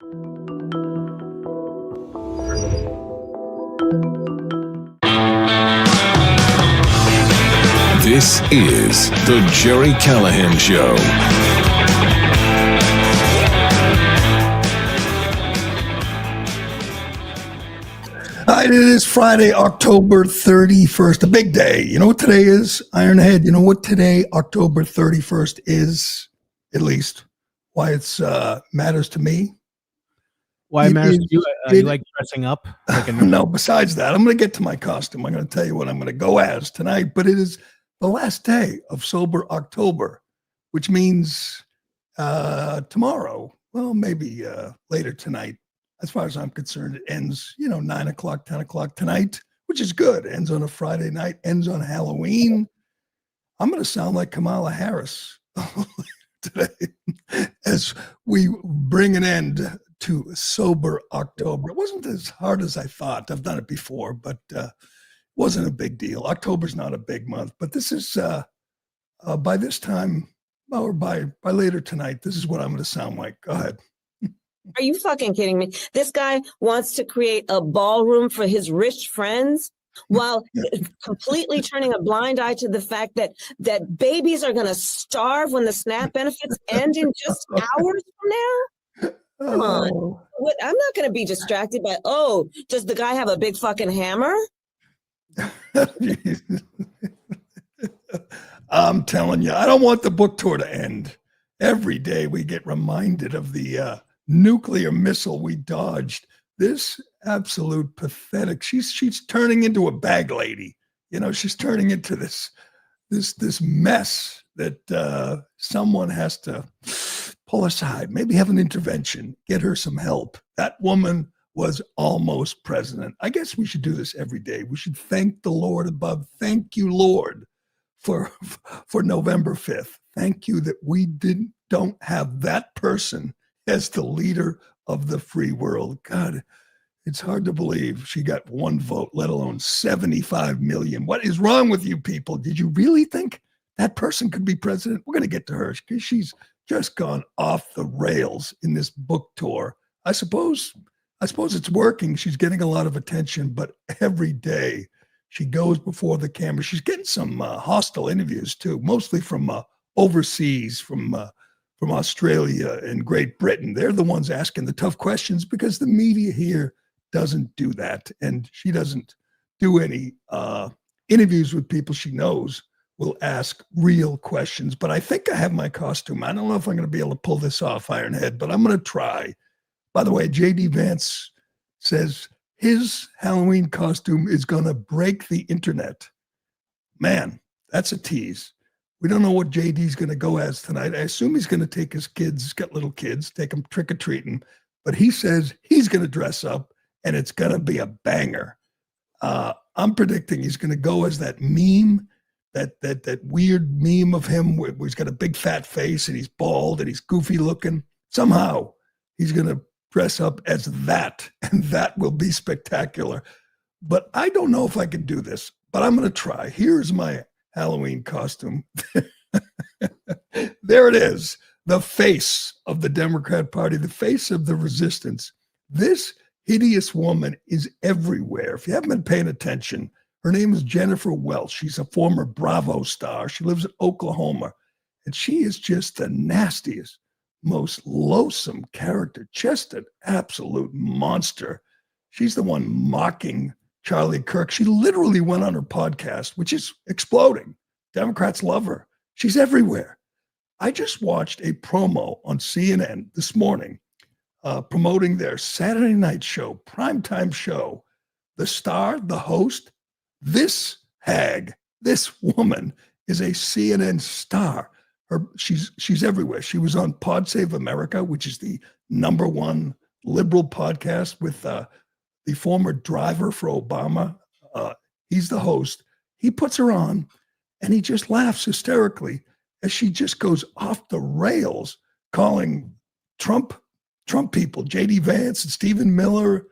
This is the Gerry Callahan Show. All right, it is Friday, October 31st, a big day. You know what today is, Ironhead? You know what today, October 31st is, at least, why it's matters to me? Why it matters to you? You like dressing up? No, besides that, I'm going to get to my costume. I'm going to tell you what I'm going to go as tonight, but it is the last day of Sober October, which means tomorrow, well, maybe later tonight, as far as I'm concerned, it ends, 9 o'clock, 10 o'clock tonight, which is good. Ends on a Friday night, ends on Halloween. I'm going to sound like Kamala Harris today as we bring an end to Sober October. It wasn't as hard as I thought. I've done it before, but it wasn't a big deal. October's not a big month, but this is, by this time, or by later tonight, this is what I'm going to sound like. Go ahead. Are you fucking kidding me? This guy wants to create a ballroom for his rich friends while completely turning a blind eye to the fact that babies are going to starve when the SNAP benefits end in just hours from now? Come on. I'm not going to be distracted by, does the guy have a big fucking hammer? I'm telling you, I don't want the book tour to end. Every day we get reminded of the nuclear missile we dodged. This absolute pathetic. She's turning into a bag lady. She's turning into this mess that someone has to pull aside, maybe have an intervention, get her some help. That woman was almost president. I guess we should do this every day. We should thank the Lord above. Thank you, Lord, for November 5th. Thank you that we don't have that person as the leader of the free world. God, it's hard to believe she got one vote, let alone 75 million. What is wrong with you people? Did you really think that person could be president? We're going to get to her because she's just gone off the rails in this book tour. I suppose it's working. She's getting a lot of attention, but every day she goes before the camera. She's getting some hostile interviews too, mostly from overseas, from Australia and Great Britain. They're the ones asking the tough questions because the media here doesn't do that. And she doesn't do any interviews with people she knows will ask real questions. But I think I have my costume. I don't know if I'm going to be able to pull this off, Ironhead, but I'm going to try. By the way, J.D. Vance says his Halloween costume is going to break the internet. Man, that's a tease. We don't know what JD's going to go as tonight. I assume he's going to take his kids, he's got little kids, take them trick-or-treating. But he says he's going to dress up, and it's going to be a banger. I'm predicting he's going to go as that meme, that weird meme of him where he's got a big fat face, and he's bald, and he's goofy looking. Somehow, he's going to dress up as that, and that will be spectacular. But I don't know if I can do this, but I'm going to try. Here's my Halloween costume. There it is. The face of the Democrat Party, the face of the resistance. This hideous woman is everywhere. If you haven't been paying attention, her name is Jennifer Welch. She's a former Bravo star. She lives in Oklahoma. And she is just the nastiest, most loathsome character, just an absolute monster. She's the one mocking Charlie Kirk. She literally went on her podcast, which is exploding. Democrats love her. She's everywhere. I just watched a promo on CNN this morning promoting their Saturday night show, primetime show. The star, the host, this hag, this woman is a CNN star. She's everywhere. She was on Pod Save America, which is the #1 liberal podcast with the former driver for Obama. He's the host. He puts her on, and he just laughs hysterically as she just goes off the rails, calling Trump people, J.D. Vance and Stephen Miller,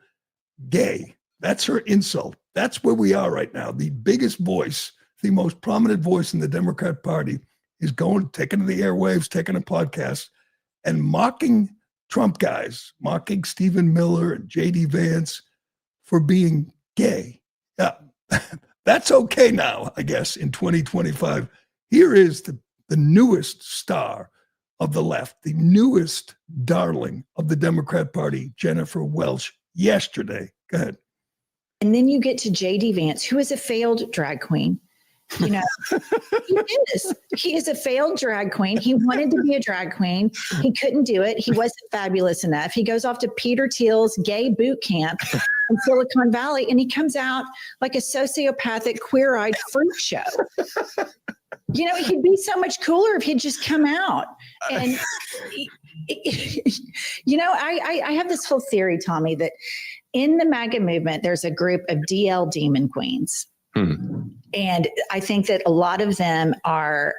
gay. That's her insult. That's where we are right now. The biggest voice, the most prominent voice in the Democrat Party is taking to the airwaves, taking a podcast, and mocking Trump guys mocking Stephen Miller and J.D. Vance for being gay. Yeah, that's okay now, I guess, in 2025. Here is the newest star of the left, the newest darling of the Democrat Party, Jennifer Welch, yesterday. Go ahead. And then you get to J.D. Vance, who is a failed drag queen. You know, he is a failed drag queen. He wanted to be a drag queen. He couldn't do it. He wasn't fabulous enough. He goes off to Peter Thiel's gay boot camp in Silicon Valley, and he comes out like a sociopathic, queer-eyed freak show. You know, he'd be so much cooler if he'd just come out. And, you know, I have this whole theory, Tommy, that in the MAGA movement, there's a group of DL demon queens. And I think that a lot of them are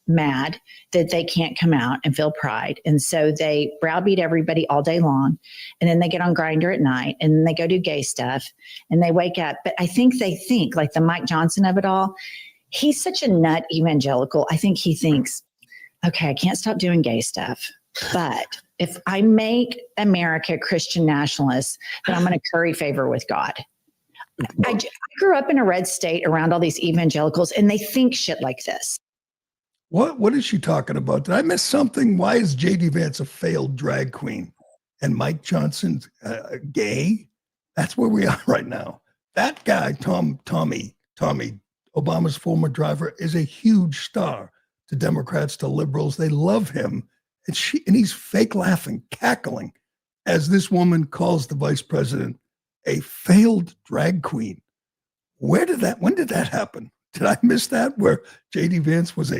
mad that they can't come out and feel pride. And so they browbeat everybody all day long. And then they get on Grindr at night and then they go do gay stuff and they wake up. But I think they think like the Mike Johnson of it all. He's such a nut evangelical. I think he thinks, okay, I can't stop doing gay stuff. But if I make America Christian nationalists, then I'm going to curry favor with God. I grew up in a red state around all these evangelicals, and they think shit like this. What is she talking about? Did I miss something? Why is J.D. Vance a failed drag queen and Mike Johnson's gay? That's where we are right now. That guy, Tommy, Obama's former driver, is a huge star to Democrats, to liberals. They love him. And he's fake laughing, cackling, as this woman calls the vice president a failed drag queen. When did that happen? Did I miss that? Where J.D. Vance was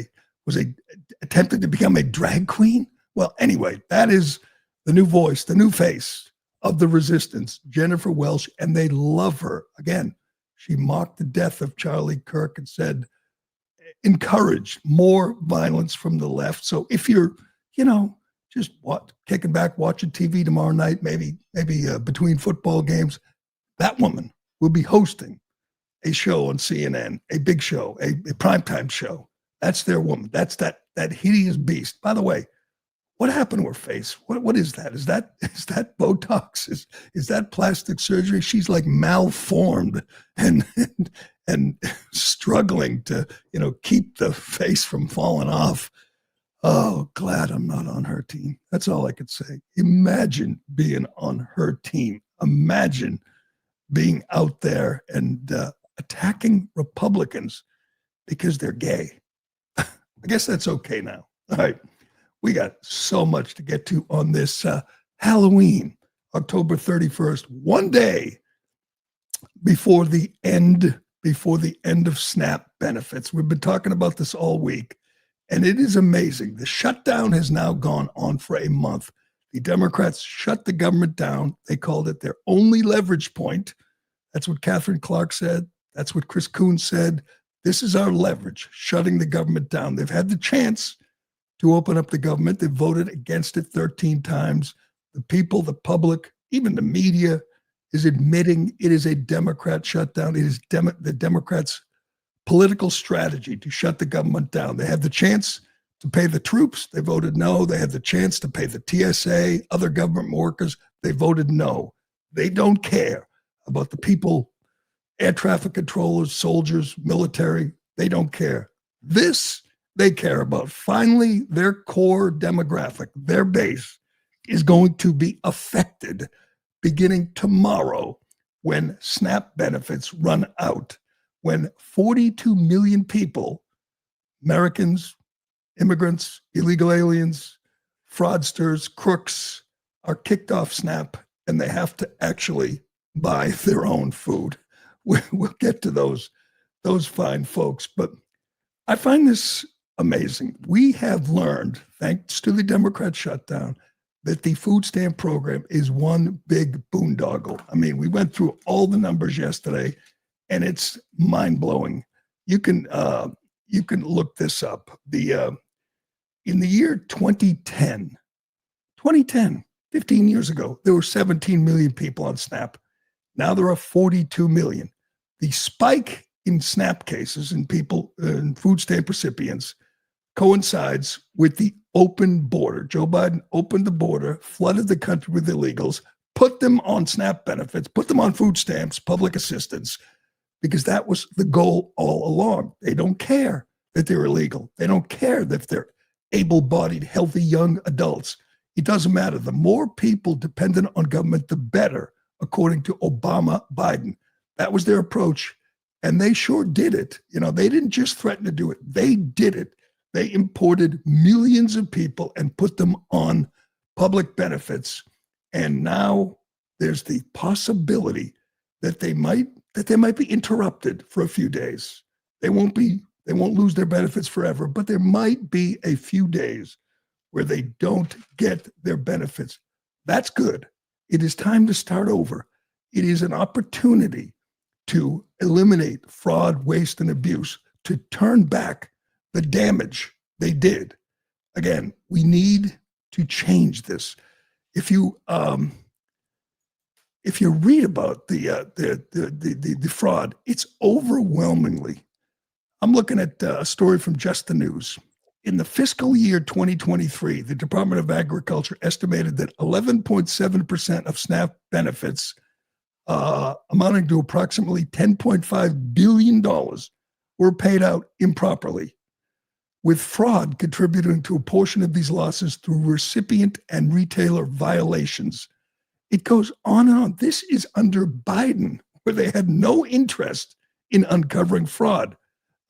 attempting to become a drag queen? Well, anyway, that is the new voice, the new face of the resistance, Jennifer Welch, and they love her. Again, she mocked the death of Charlie Kirk and said, encouraged more violence from the left. So if you're, just kicking back, watching TV tomorrow night, maybe between football games, that woman will be hosting a show on CNN, a big show, a primetime show. That's their woman. That's that hideous beast. By the way, what happened to her face? What is that? Is that Botox? Is that plastic surgery? She's like malformed and struggling to keep the face from falling off. Oh, glad I'm not on her team. That's all I could say. Imagine being on her team. Imagine being out there and attacking Republicans because they're gay. I guess that's okay now. All right. We got so much to get to on this Halloween, October 31st, one day before the end of SNAP benefits. We've been talking about this all week. And it is amazing. The shutdown has now gone on for a month. The Democrats shut the government down. They called it their only leverage point. That's what Catherine Clark said. That's what Chris Coons said. This is our leverage, shutting the government down. They've had the chance to open up the government. They voted against it 13 times. The people, the public, even the media is admitting it is a Democrat shutdown. It is the Democrats' political strategy to shut the government down. They had the chance to pay the troops. They voted no. They had the chance to pay the TSA, other government workers. They voted no. They don't care about the people, air traffic controllers, soldiers, military. They don't care. This they care about. Finally, their core demographic, their base, is going to be affected beginning tomorrow when SNAP benefits run out. When 42 million people, Americans, immigrants, illegal aliens, fraudsters, crooks, are kicked off SNAP and they have to actually buy their own food. We'll get to those fine folks. But I find this amazing. We have learned, thanks to the Democrat shutdown, that the food stamp program is one big boondoggle. I mean, we went through all the numbers yesterday, and it's mind-blowing. You can look this up. In the year 2010, 15 years ago, there were 17 million people on SNAP. Now there are 42 million. The spike in SNAP cases and people and food stamp recipients coincides with the open border. Joe Biden opened the border, flooded the country with illegals, put them on SNAP benefits, put them on food stamps, public assistance, because that was the goal all along. They don't care that they're illegal. They don't care that they're able-bodied, healthy young adults. It doesn't matter. The more people dependent on government, the better, according to Obama, Biden. That was their approach, and they sure did it. You know, they didn't just threaten to do it. They did it. They imported millions of people and put them on public benefits. And now there's the possibility that they might be interrupted for a few days. They won't lose their benefits forever, but there might be a few days where they don't get their benefits. That's good. It is time to start over. It is an opportunity to eliminate fraud, waste, and abuse, to turn back the damage they did. Again, we need to change this. If you read about the fraud, it's overwhelmingly. I'm looking at a story from Just the News. In the fiscal year 2023, the Department of Agriculture estimated that 11.7% of SNAP benefits, amounting to approximately $10.5 billion, were paid out improperly, with fraud contributing to a portion of these losses through recipient and retailer violations. It goes on and on. This is under Biden, where they had no interest in uncovering fraud.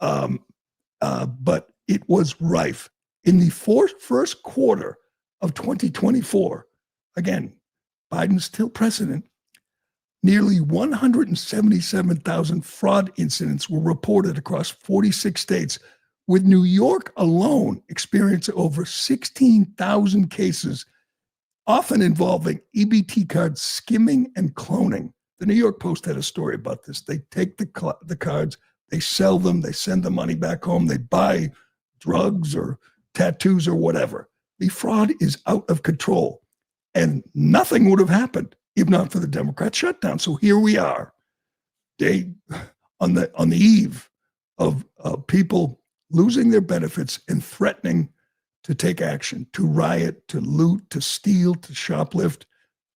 But it was rife. In the first quarter of 2024, again, Biden's still president, nearly 177,000 fraud incidents were reported across 46 states, with New York alone experiencing over 16,000 cases, often involving EBT card skimming and cloning. The New York Post had a story about this. They take the cards, they sell them, they send the money back home, they buy drugs or tattoos or whatever. The fraud is out of control, and nothing would have happened if not for the Democrat shutdown. So here we are, on the eve of people losing their benefits and threatening to take action, to riot, to loot, to steal, to shoplift.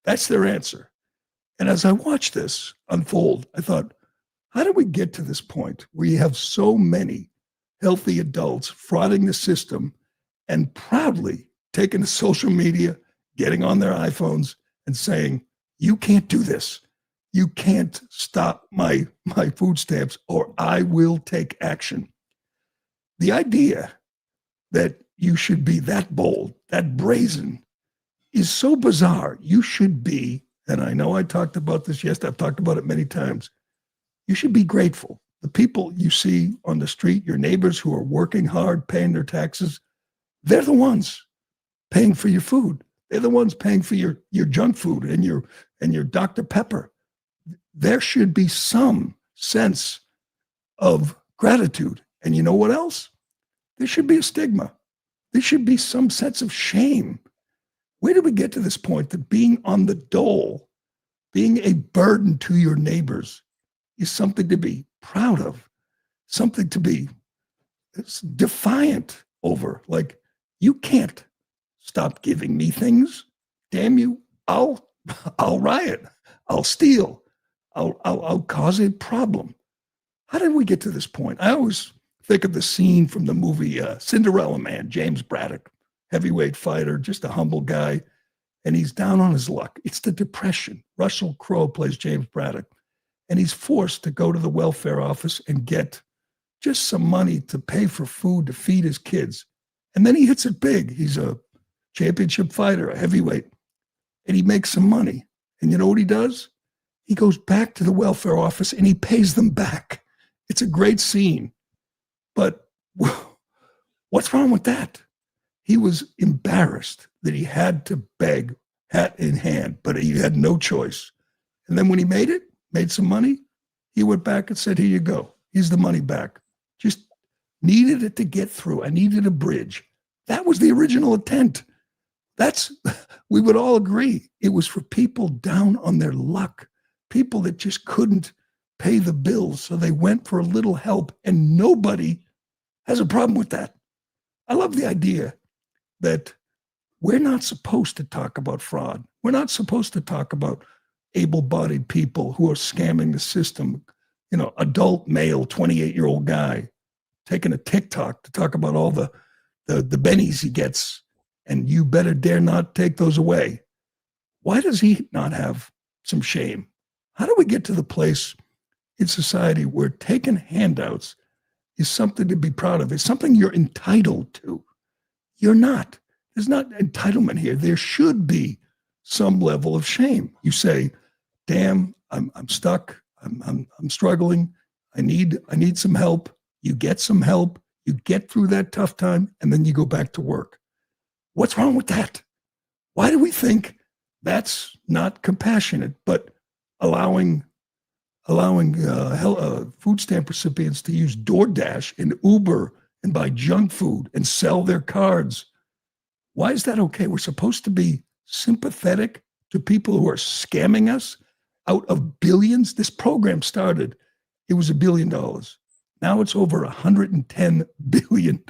That's their answer. And as I watched this unfold, I thought, how did we get to this point where you have so many healthy adults frauding the system and proudly taking to social media, getting on their iPhones and saying, you can't do this. You can't stop my food stamps or I will take action. The idea that you should be that bold, that brazen, is so bizarre. You should be, and I know I talked about this yesterday, I've talked about it many times, you should be grateful. The people you see on the street, your neighbors who are working hard, paying their taxes, they're the ones paying for your food. They're the ones paying for your junk food and your Dr. Pepper. There should be some sense of gratitude. And you know what else? There should be a stigma. There should be some sense of shame. Where did we get to this point that being on the dole, being a burden to your neighbors, is something to be proud of, something to be defiant over? Like, you can't stop giving me things. Damn you, I'll riot, I'll steal, I'll cause a problem. How did we get to this point? I always think of the scene from the movie Cinderella Man, James Braddock, heavyweight fighter, just a humble guy, and he's down on his luck. It's the Depression. Russell Crowe plays James Braddock, and he's forced to go to the welfare office and get just some money to pay for food to feed his kids. And then he hits it big. He's a championship fighter, a heavyweight, and he makes some money. And you know what he does? He goes back to the welfare office and he pays them back. It's a great scene. But what's wrong with that? He was embarrassed that he had to beg, hat in hand, but he had no choice. And then when he made some money, he went back and said, here you go. Here's the money back. Just needed it to get through. I needed a bridge. That was the original intent. We would all agree. It was for people down on their luck, people that just couldn't pay the bills. So they went for a little help, and nobody has a problem with that. I love the idea that we're not supposed to talk about fraud. We're not supposed to talk about able-bodied people who are scamming the system. You know, adult male, 28-year-old guy taking a TikTok to talk about all the bennies he gets, and you better dare not take those away. Why does he not have some shame? How do we get to the place in society where taking handouts is something to be proud of? It's something you're entitled to. You're not. There's not entitlement here. There should be some level of shame. You say, damn, I'm stuck. I'm struggling. I need some help. You get some help. You get through that tough time, and then you go back to work. What's wrong with that? Why do we think that's not compassionate, but allowing food stamp recipients to use DoorDash and Uber and buy junk food and sell their cards? Why is that okay? We're supposed to be sympathetic to people who are scamming us out of billions. This program started, it was $1 billion. Now it's over $110 billion.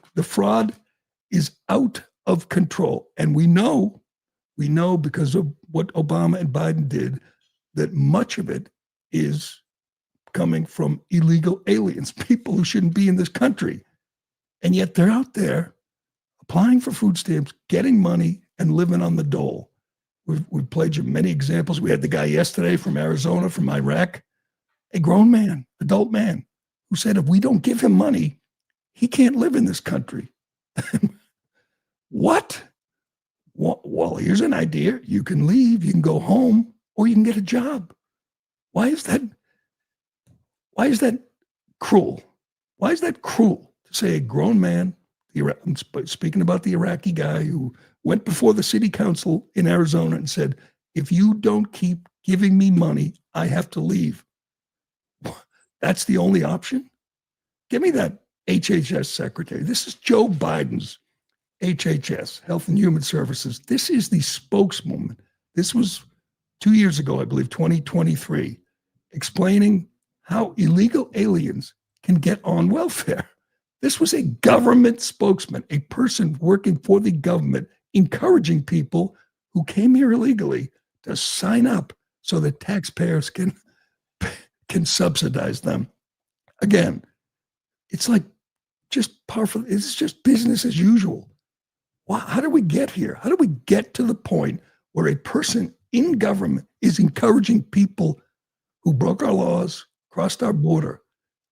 The fraud is out of control. And we know because of what Obama and Biden did, that much of it is coming from illegal aliens, people who shouldn't be in this country. And yet they're out there applying for food stamps, getting money, and living on the dole. We've played you many examples. We had the guy yesterday from Arizona, from Iraq, a grown man, adult man, who said if we don't give him money, he can't live in this country. What? Well, here's an idea. You can leave, you can go home, or you can get a job. Why is that cruel? Why is that cruel to say a grown man, I'm speaking about the Iraqi guy who went before the city council in Arizona and said, if you don't keep giving me money, I have to leave. That's the only option? Give me that HHS secretary. This is Joe Biden's HHS, Health and Human Services. This is the spokeswoman. This was 2 years ago, I believe, 2023, explaining how illegal aliens can get on welfare. This was a government spokesman, a person working for the government, encouraging people who came here illegally to sign up so that taxpayers can subsidize them. Again, it's like just powerful. It's just business as usual. How do we get here? How do we get to the point where a person in government is encouraging people who broke our laws, crossed our border,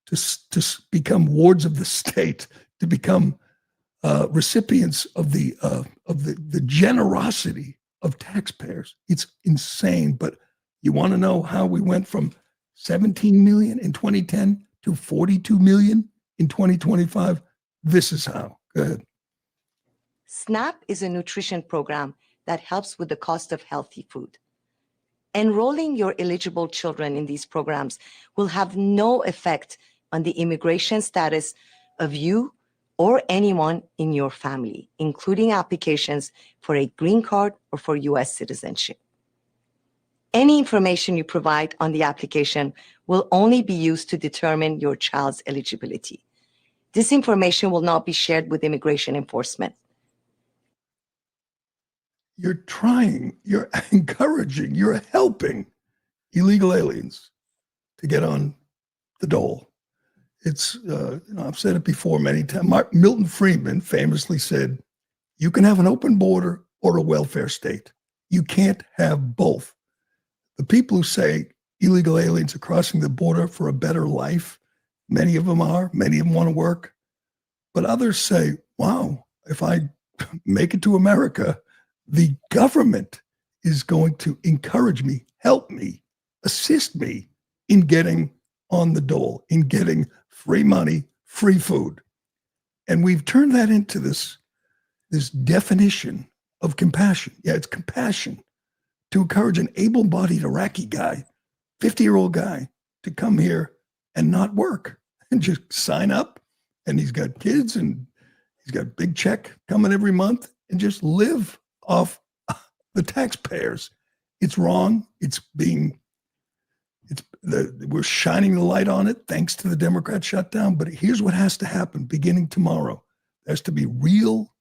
to become wards of the state, to become recipients of the generosity of taxpayers? It's insane. But you want to know how we went from 17 million in 2010 to 42 million in 2025? This is how. Go ahead. SNAP is a nutrition program that helps with the cost of healthy food. Enrolling your eligible children in these programs will have no effect on the immigration status of you or anyone in your family, including applications for a green card or for U.S. citizenship. Any information you provide on the application will only be used to determine your child's eligibility. This information will not be shared with immigration enforcement. You're trying, you're encouraging, you're helping illegal aliens to get on the dole. It's, I've said it before many times. Milton Friedman famously said, you can have an open border or a welfare state. You can't have both. The people who say illegal aliens are crossing the border for a better life, many of them are, many of them want to work. But others say, wow, if I make it to America, the government is going to encourage me, help me, assist me in getting on the dole, in getting free money, free food. And we've turned that into this definition of compassion. Yeah, it's compassion to encourage an able-bodied Iraqi guy, 50-year-old guy, to come here and not work and just sign up. And he's got kids and he's got a big check coming every month and just live off the taxpayers. It's wrong. It's We're shining the light on it thanks to the Democrat shutdown. But here's what has to happen beginning tomorrow. There has to be real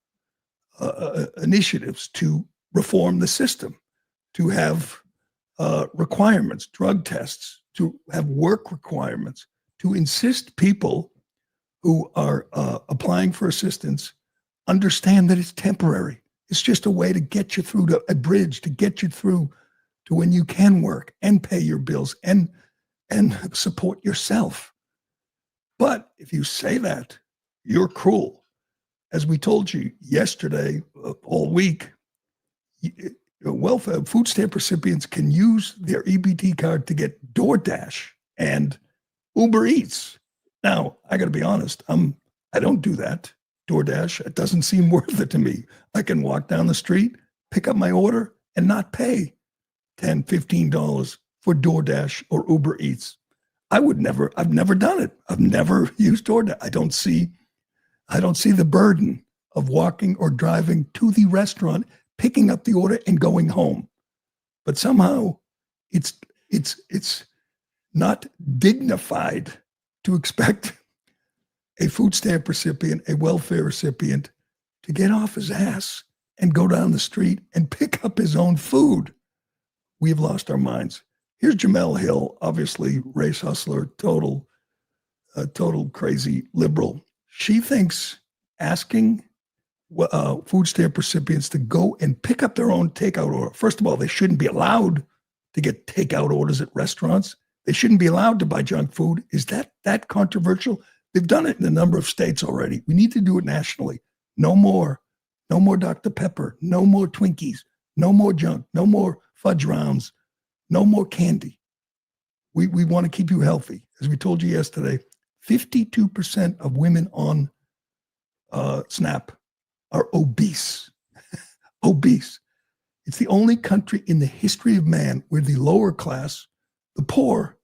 initiatives to reform the system, to have requirements, drug tests, to have work requirements, to insist people who are applying for assistance understand that it's temporary. It's just a way to get you through to a bridge, to get you through to when you can work and pay your bills and support yourself. But if you say that, you're cruel. As we told you yesterday, all week, welfare food stamp recipients can use their EBT card to get DoorDash and Uber Eats. Now, I got to be honest, I don't do that. DoorDash, it doesn't seem worth it to me. I can walk down the street, pick up my order, and not pay $10, $15 for DoorDash or Uber Eats. I've never done it. I've never used DoorDash. I don't see the burden of walking or driving to the restaurant, picking up the order and going home. But somehow it's not dignified to expect a food stamp recipient, a welfare recipient, to get off his ass and go down the street and pick up his own food. We have lost our minds. Here's Jemele Hill, obviously race hustler, total crazy liberal. She thinks asking food stamp recipients to go and pick up their own takeout order. First of all, they shouldn't be allowed to get takeout orders at restaurants. They shouldn't be allowed to buy junk food. Is that controversial? They've done it in a number of states already. We need to do it nationally. No more Dr. Pepper, no more Twinkies, no more junk, no more fudge rounds, no more candy. We want to keep you healthy. As we told you yesterday, 52% of women on SNAP are obese. Obese. It's the only country in the history of man where the lower class, the poor,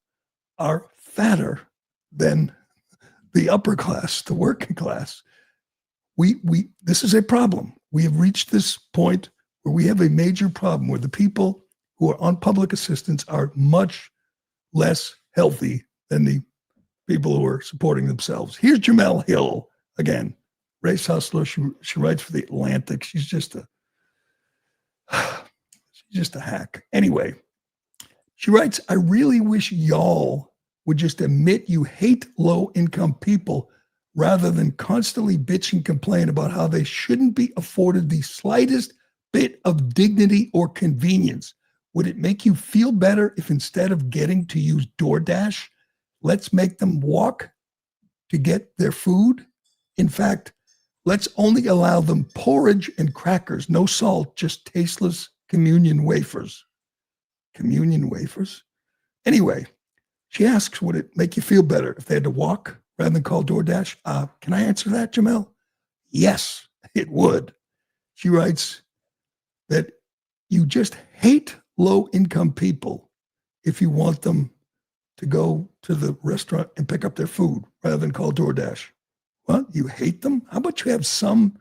are fatter than the upper class, the working class. This is a problem. We have reached this point where we have a major problem where the people who are on public assistance are much less healthy than the people who are supporting themselves. Here's Jemele Hill again, race hustler. She writes for the Atlantic. She's just a hack. Anyway, she writes, I really wish y'all would just admit you hate low-income people rather than constantly bitch and complain about how they shouldn't be afforded the slightest bit of dignity or convenience. Would it make you feel better if instead of getting to use DoorDash, let's make them walk to get their food? In fact, let's only allow them porridge and crackers, no salt, just tasteless communion wafers. Communion wafers? Anyway, she asks, would it make you feel better if they had to walk rather than call DoorDash? Can I answer that, Jemele? Yes, it would. She writes that you just hate low-income people if you want them to go to the restaurant and pick up their food rather than call DoorDash. Well, you hate them? How about you have some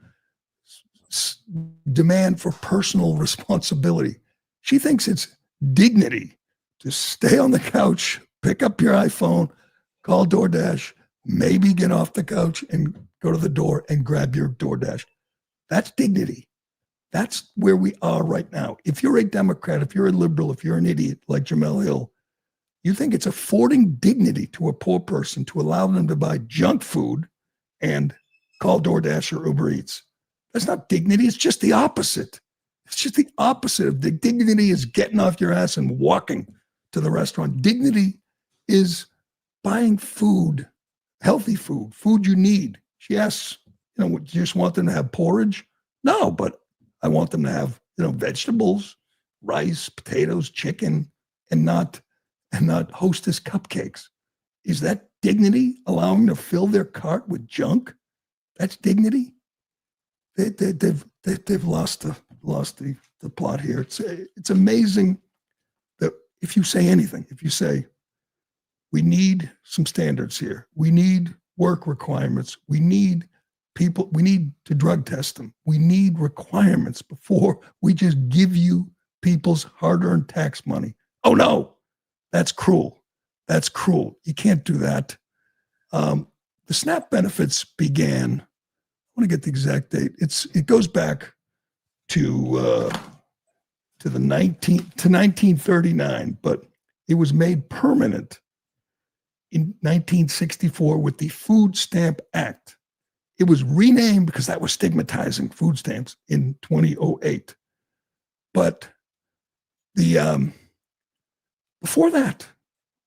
demand for personal responsibility? She thinks it's dignity to stay on the couch, pick up your iPhone, call DoorDash, maybe get off the couch and go to the door and grab your DoorDash. That's dignity. That's where we are right now. If you're a Democrat, if you're a liberal, if you're an idiot like Jemele Hill, you think it's affording dignity to a poor person to allow them to buy junk food and call DoorDash or Uber Eats. That's not dignity. It's just the opposite. It's just the opposite of dignity is getting off your ass and walking to the restaurant. Dignity is buying food, healthy food, food you need. She asks, do you just want them to have porridge? No, but I want them to have, vegetables, rice, potatoes, chicken, and not Hostess cupcakes. Is that dignity? Allowing them to fill their cart with junk? That's dignity? They've lost the plot here. It's amazing that if you say anything, if you say, we need some standards here, we need work requirements, we need people, we need to drug test them, we need requirements before we just give you people's hard-earned tax money. Oh no, that's cruel. That's cruel. You can't do that. The SNAP benefits began, I want to get the exact date. It goes back to 1939, but it was made permanent in 1964 with the Food Stamp Act. It was renamed because that was stigmatizing, food stamps, in 2008. But before that,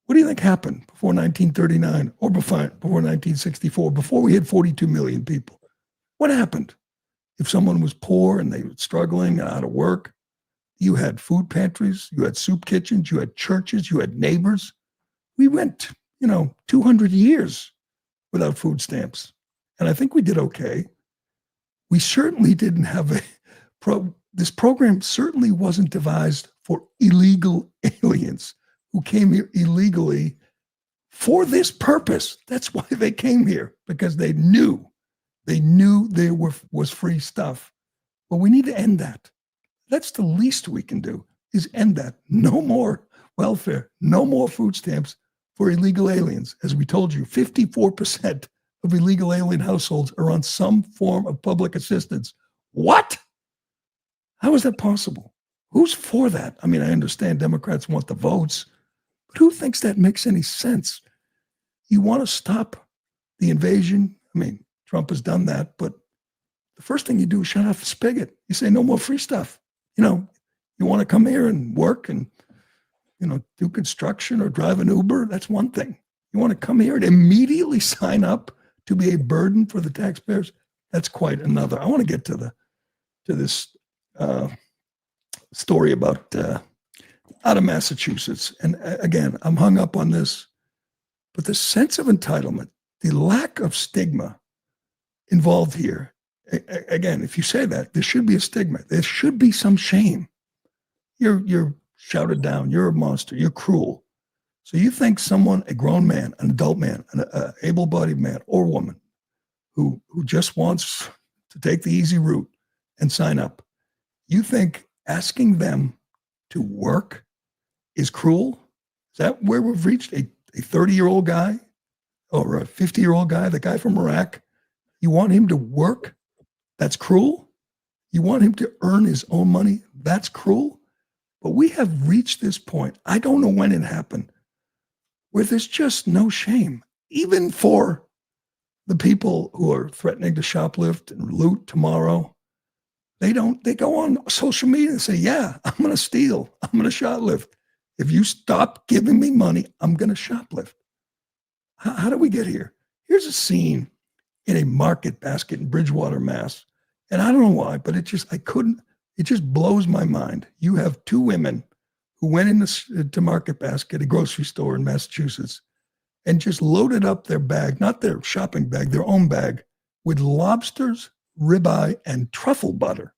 what do you think happened before 1939 or before 1964, before we had 42 million people? What happened? If someone was poor and they were struggling and out of work, you had food pantries, you had soup kitchens, you had churches, you had neighbors. We went, 200 years without food stamps. And I think we did okay. We certainly didn't have this program certainly wasn't devised for illegal aliens who came here illegally for this purpose. That's why they came here, because they knew there was free stuff. But we need to end that. That's the least we can do, is end that. No more welfare, no more food stamps for illegal aliens. As we told you, 54% of illegal alien households are on some form of public assistance. What? How is that possible? Who's for that? I mean, I understand Democrats want the votes, but who thinks that makes any sense? You want to stop the invasion? I mean, Trump has done that, but the first thing you do is shut off the spigot. You say no more free stuff. You want to come here and work and, do construction or drive an Uber, that's one thing. You want to come here and immediately sign up to be a burden for the taxpayers, that's quite another. I want to get to this story about out of Massachusetts. And again, I'm hung up on this, but the sense of entitlement, the lack of stigma involved here. Again, if you say that, there should be a stigma. There should be some shame. You're shouted down. You're a monster. You're cruel. So you think someone, a grown man, an adult man, an able-bodied man or woman who just wants to take the easy route and sign up, you think asking them to work is cruel? Is that where we've reached? A 30-year-old guy or a 50-year-old guy, the guy from Iraq, you want him to work? That's cruel? You want him to earn his own money? That's cruel? But we have reached this point, I don't know when it happened, where there's just no shame, even for the people who are threatening to shoplift and loot tomorrow. They go on social media and say, yeah, I'm going to steal. I'm going to shoplift. If you stop giving me money, I'm going to shoplift. How do we get here? Here's a scene in a market basket in Bridgewater, Mass. And I don't know why, but it just blows my mind. You have two women who went into Market Basket, a grocery store in Massachusetts, and just loaded up their bag, not their shopping bag, their own bag, with lobsters, ribeye, and truffle butter.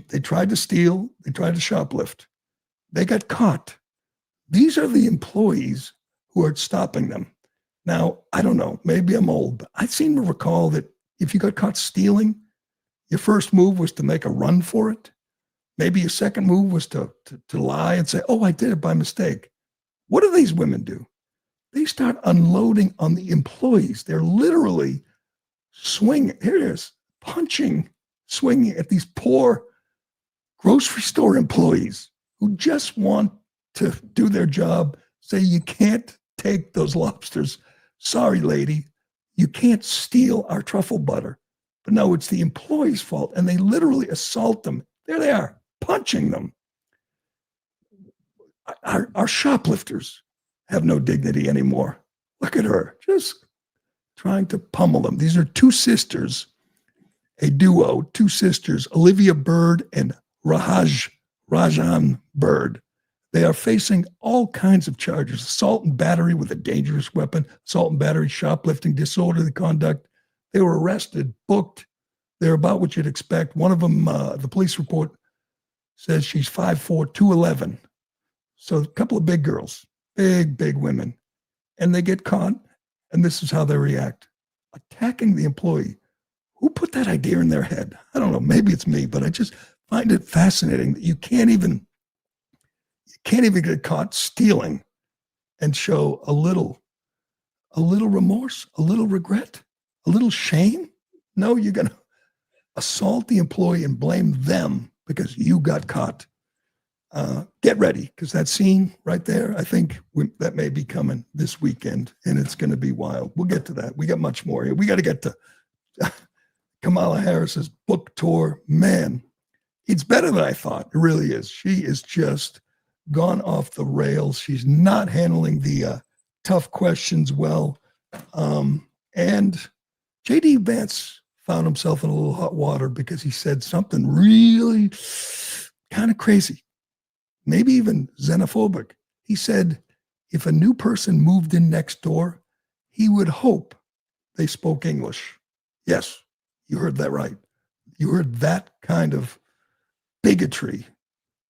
They tried to steal. They tried to shoplift. They got caught. These are the employees who are stopping them. Now, I don't know, maybe I'm old, but I seem to recall that if you got caught stealing, your first move was to make a run for it. Maybe your second move was to lie and say, oh, I did it by mistake. What do these women do? They start unloading on the employees. They're literally swinging. Here it is, punching, swinging at these poor grocery store employees who just want to do their job, say, you can't take those lobsters. Sorry, lady, you can't steal our truffle butter. But no, it's the employee's fault. And they literally assault them. There they are, punching them. Our shoplifters have no dignity anymore. Look at her, just trying to pummel them. These are two sisters, a duo, two sisters, Olivia Bird and Rajan Bird. They are facing all kinds of charges: assault and battery with a dangerous weapon, assault and battery, shoplifting, disorderly conduct. They were arrested, booked. They're about what you'd expect. One of them, the police report says she's 5'4", 211. So a couple of big girls, big women. And they get caught, and this is how they react. Attacking the employee. Who put that idea in their head? I don't know, maybe it's me, but I just find it fascinating that you can't even get caught stealing and show a little remorse, a little regret, a little shame? No, you're going to assault the employee and blame them because you got caught. Get ready, because that scene right there, I think that may be coming this weekend, and it's going to be wild. We'll get to that. We got much more here. We got to get to Kamala Harris's book tour. Man, it's better than I thought. It really is. She is just gone off the rails. She's not handling the tough questions well. And J.D. Vance found himself in a little hot water because he said something really kind of crazy, maybe even xenophobic. He said if a new person moved in next door, he would hope they spoke English. Yes, you heard that right. You heard that kind of bigotry,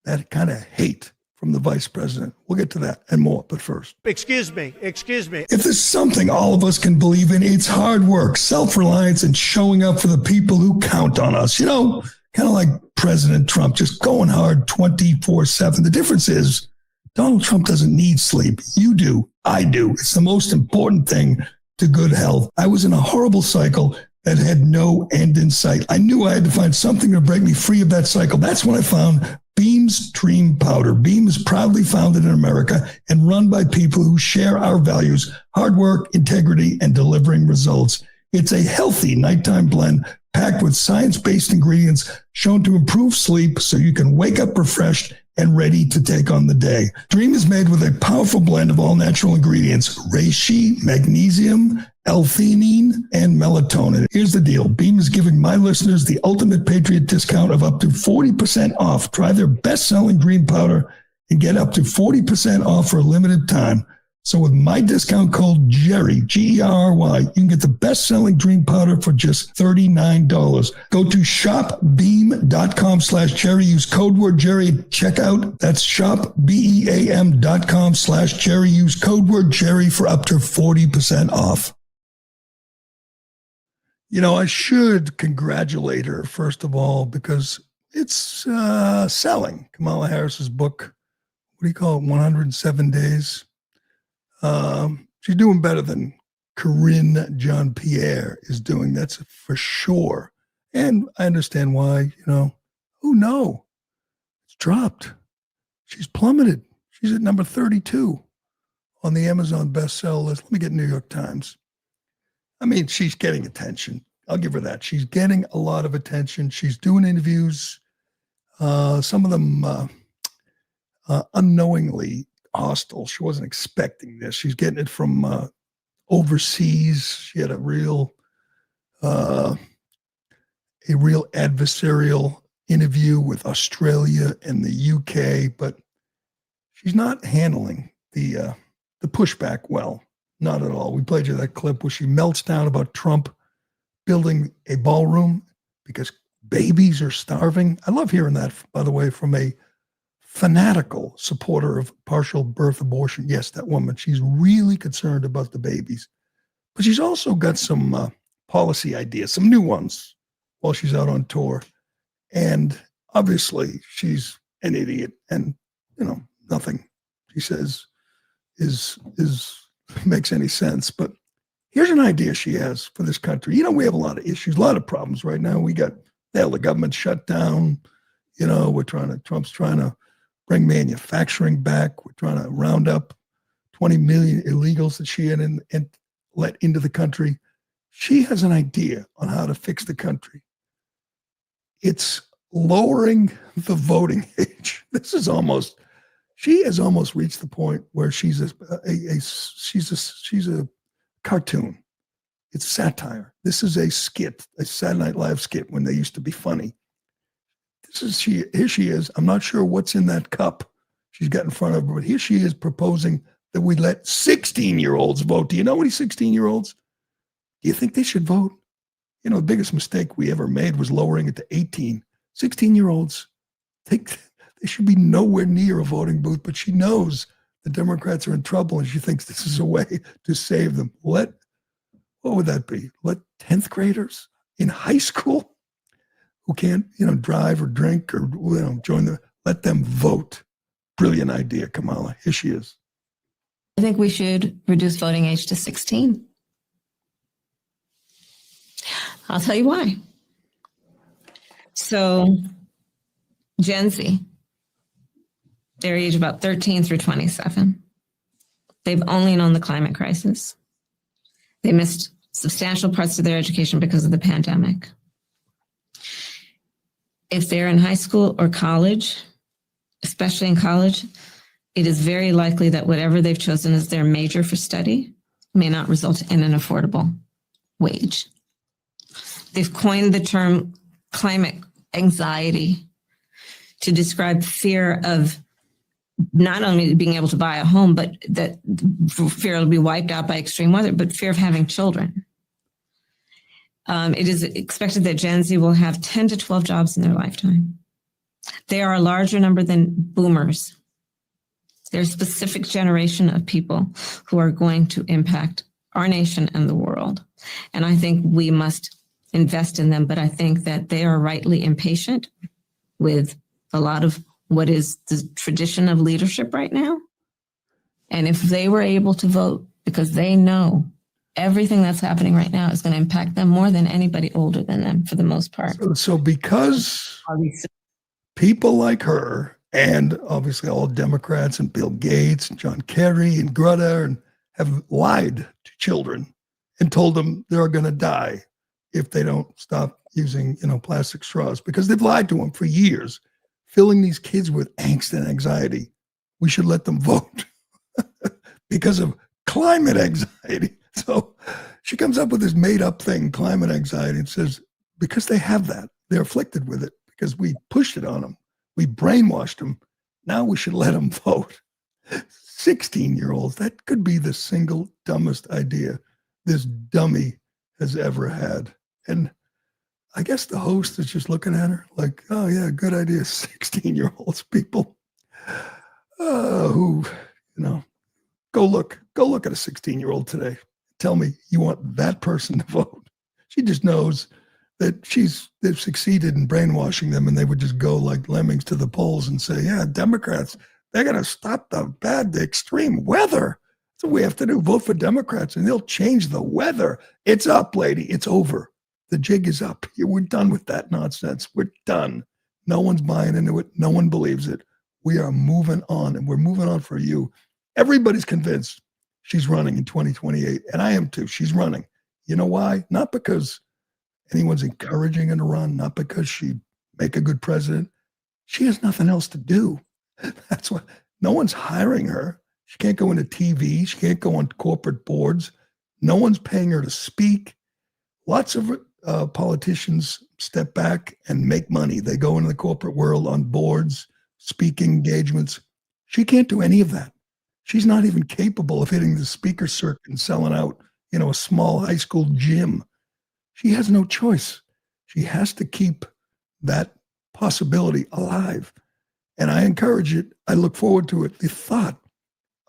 that kind of hate from the vice president. We'll get to that and more, but first. Excuse me. If there's something all of us can believe in, it's hard work, self-reliance, and showing up for the people who count on us. You know, kind of like President Trump, just going hard 24/7. The difference is Donald Trump doesn't need sleep. You do. I do. It's the most important thing to good health. I was in a horrible cycle that had no end in sight. I knew I had to find something to break me free of that cycle. That's when I found Beam's Dream Powder. Beam is proudly founded in America and run by people who share our values: hard work, integrity, and delivering results. It's a healthy nighttime blend packed with science-based ingredients shown to improve sleep so you can wake up refreshed and ready to take on the day. Dream is made with a powerful blend of all natural ingredients: reishi, magnesium, L-theanine, and melatonin. Here's the deal. Beam is giving my listeners the ultimate Patriot discount of up to 40% off. Try their best-selling Dream Powder and get up to 40% off for a limited time. So with my discount code Gerry, G-E-R-R-Y, you can get the best-selling Dream Powder for just $39. Go to shopbeam.com/Gerry. Use code word Gerry at checkout. That's shopbeam.com/Gerry. Use code word Gerry for up to 40% off. You know, I should congratulate her, first of all, because it's selling. Kamala Harris's book, what do you call it, 107 Days? She's doing better than Corinne Jean-Pierre is doing. That's for sure. And I understand why, you know. Oh, no. It's dropped. She's plummeted. She's at number 32 on the Amazon bestseller list. Let me get New York Times. I mean, she's getting attention. I'll give her that. She's getting a lot of attention. She's doing interviews, some of them unknowingly hostile. She wasn't expecting this. She's getting it from overseas. She had a real adversarial interview with Australia and the UK, but she's not handling the pushback well. Not at all. We played you that clip where she melts down about Trump building a ballroom because babies are starving. I love hearing that, by the way, from a fanatical supporter of partial birth abortion. Yes, that woman, she's really concerned about the babies. But she's also got some policy ideas, some new ones, while she's out on tour. And obviously, she's an idiot. And, you know, nothing she says is makes any sense. But here's an idea she has for this country. You know, we have a lot of issues, a lot of problems right now. We got the government shut down. You know, Trump's trying to bring manufacturing back. We're trying to round up 20 million illegals that she had and let into the country. She has an idea on how to fix the country. It's lowering the voting age. She has almost reached the point where she's a cartoon. It's satire. This is a skit, a Saturday Night Live skit when they used to be funny. Here she is. I'm not sure what's in that cup she's got in front of her, but here she is proposing that we let 16-year-olds vote. Do you know any 16-year-olds? Do you think they should vote? You know, the biggest mistake we ever made was lowering it to 18. 16-year-olds, they should be nowhere near a voting booth, but she knows the Democrats are in trouble and she thinks this is a way to save them. What would that be? Let 10th graders in high school who can't, drive or drink or, let them vote. Brilliant idea, Kamala. Here she is. I think we should reduce voting age to 16. I'll tell you why. So Gen Z, they're age about 13 through 27. They've only known the climate crisis. They missed substantial parts of their education because of the pandemic. If they're in high school or college, especially in college, it is very likely that whatever they've chosen as their major for study may not result in an affordable wage. They've coined the term climate anxiety to describe fear of not only being able to buy a home, but that fear will be wiped out by extreme weather, but fear of having children. It is expected that Gen Z will have 10 to 12 jobs in their lifetime. They are a larger number than boomers. They're a specific generation of people who are going to impact our nation and the world. And I think we must invest in them, but I think that they are rightly impatient with a lot of what is the tradition of leadership right now. And if they were able to vote, because they know everything that's happening right now is going to impact them more than anybody older than them for the most part. So because people like her, and obviously all Democrats and Bill Gates and John Kerry and Greta and have lied to children and told them they're going to die if they don't stop using, plastic straws, because they've lied to them for years, filling these kids with angst and anxiety. We should let them vote because of climate anxiety. So she comes up with this made up thing, climate anxiety, and says, because they have that, they're afflicted with it because we pushed it on them. We brainwashed them. Now we should let them vote. 16-year-olds, that could be the single dumbest idea this dummy has ever had. And I guess the host is just looking at her like, oh yeah, good idea. 16-year-olds, people who, go look at a 16-year-old today. Tell me you want that person to vote. She just knows that they've succeeded in brainwashing them, and they would just go like lemmings to the polls and say, yeah, Democrats, they're going to stop the extreme weather. That's what we have to do. Vote for Democrats and they'll change the weather. It's up, lady. It's over. The jig is up. We're done with that nonsense. We're done. No one's buying into it. No one believes it. We are moving on, and we're moving on for you. Everybody's convinced she's running in 2028, and I am too. She's running. You know why? Not because anyone's encouraging her to run, not because she'd make a good president. She has nothing else to do. That's why no one's hiring her. She can't go into TV. She can't go on corporate boards. No one's paying her to speak. Lots of politicians step back and make money. They go into the corporate world on boards, speaking engagements. She can't do any of that. She's not even capable of hitting the speaker circuit and selling out, a small high school gym. She has no choice. She has to keep that possibility alive. And I encourage it. I look forward to it. The thought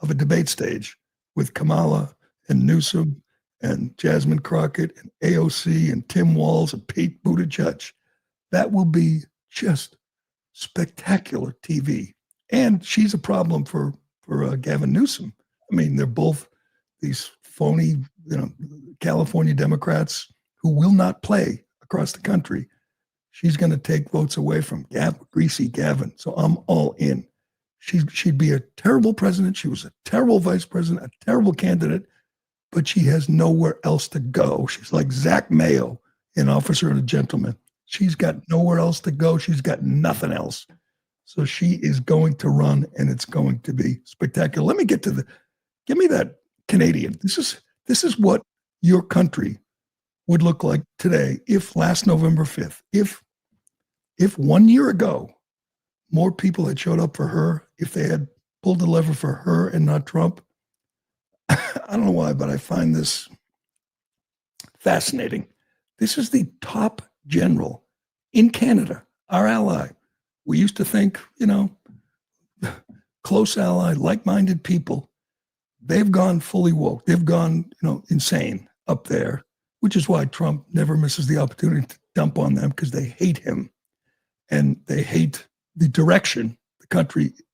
of a debate stage with Kamala and Newsom and Jasmine Crockett and AOC and Tim Walz and Pete Buttigieg, that will be just spectacular TV. And she's a problem for Gavin Newsom. I mean, they're both these phony, California Democrats who will not play across the country. She's going to take votes away from greasy Gavin. So I'm all in. She'd be a terrible president. She was a terrible vice president, a terrible candidate, but she has nowhere else to go. She's like Zach Mayo in Officer and a Gentleman. She's got nowhere else to go. She's got nothing else. So she is going to run, and it's going to be spectacular. Let me get to give me that Canadian. This is what your country would look like today if last November 5th, if 1 year ago, more people had showed up for her, if they had pulled the lever for her and not Trump. I don't know why, but I find this fascinating. This is the top general in Canada, our ally. We used to think, close ally, like-minded people. They've gone fully woke. They've gone, insane up there, which is why Trump never misses the opportunity to dump on them, because they hate him and they hate the direction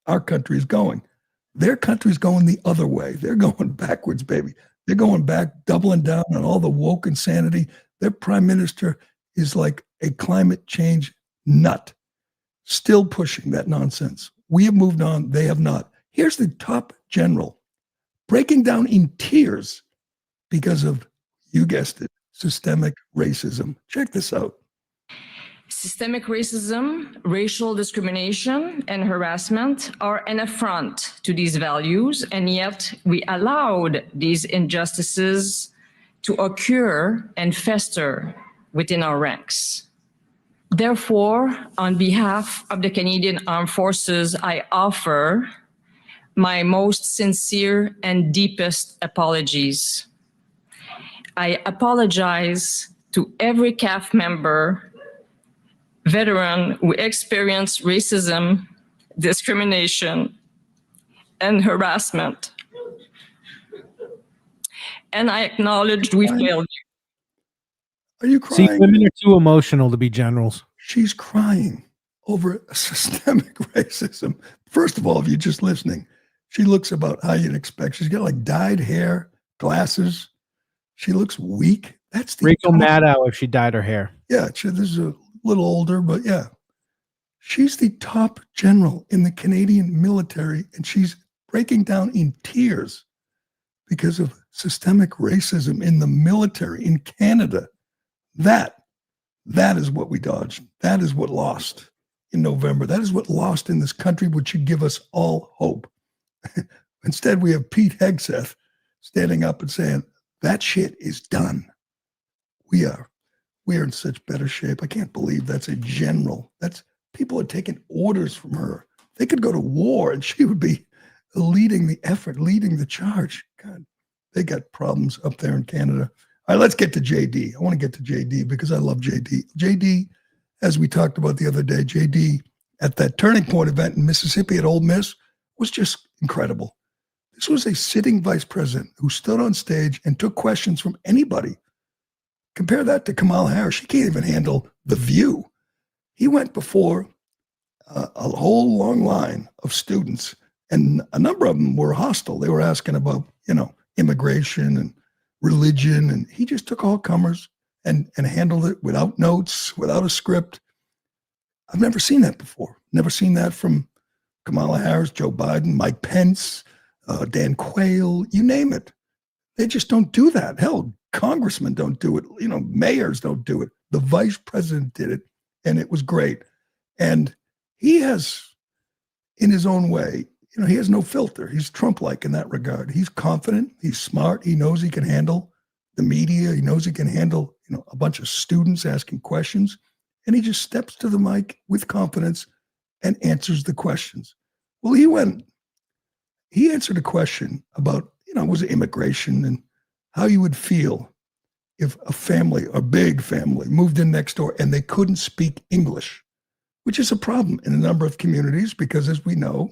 our country is going. Their country's going the other way. They're going backwards, baby. They're going back, doubling down on all the woke insanity. Their prime minister is like a climate change nut, still pushing that nonsense. We have moved on. They have not. Here's the top general breaking down in tears because of, you guessed it, systemic racism. Check this out. Systemic racism, racial discrimination, and harassment are an affront to these values, and yet we allowed these injustices to occur and fester within our ranks. Therefore, on behalf of the Canadian Armed Forces, I offer my most sincere and deepest apologies. I apologize to every CAF member, veteran who experienced racism, discrimination, and harassment. And I acknowledge we failed you. Are you crying? See, women are too emotional to be generals. She's crying over systemic racism. First of all, if you're just listening, she looks about how you'd expect. She's got like dyed hair, glasses. She looks weak. That's the Rachel Maddow if she dyed her hair. Yeah, this is a little older, but yeah. She's the top general in the Canadian military, and she's breaking down in tears because of systemic racism in the military in Canada. That is what we dodged. That is what lost in November. That is what lost in this country, which should give us all hope. Instead, we have Pete Hegseth standing up and saying, that shit is done. We are in such better shape. I can't believe that's a general. People are taking orders from her. They could go to war and she would be leading the effort, leading the charge. God, they got problems up there in Canada. All right, let's get to JD. I want to get to JD because I love JD. JD, as we talked about the other day, JD at that Turning Point event in Mississippi at Ole Miss was just incredible. This was a sitting vice president who stood on stage and took questions from anybody. Compare that to Kamala Harris. She can't even handle The View. He went before a whole long line of students, and a number of them were hostile. They were asking about, immigration and religion, and he just took all comers and handled it without notes, without a script. I've never seen that before. Never seen that from Kamala Harris, Joe Biden, Mike Pence, Dan Quayle, you name it. They just don't do that. Hell, congressmen don't do it. Mayors don't do it. The vice president did it, and it was great. And he has, in his own way, he has no filter. He's Trump-like in that regard. He's confident. He's smart. He knows he can handle the media. He knows he can handle, a bunch of students asking questions. And he just steps to the mic with confidence and answers the questions. Well, he answered a question about, was it immigration and how you would feel if a family, a big family, moved in next door and they couldn't speak English, which is a problem in a number of communities because, as we know,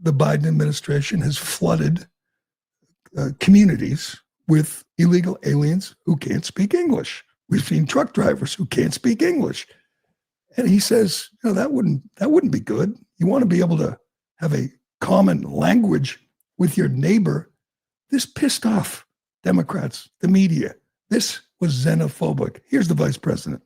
the Biden administration has flooded communities with illegal aliens who can't speak English. We've seen truck drivers who can't speak English. And he says, that wouldn't be good. You want to be able to have a common language with your neighbor. This pissed off Democrats, the media. This was xenophobic. Here's the vice president.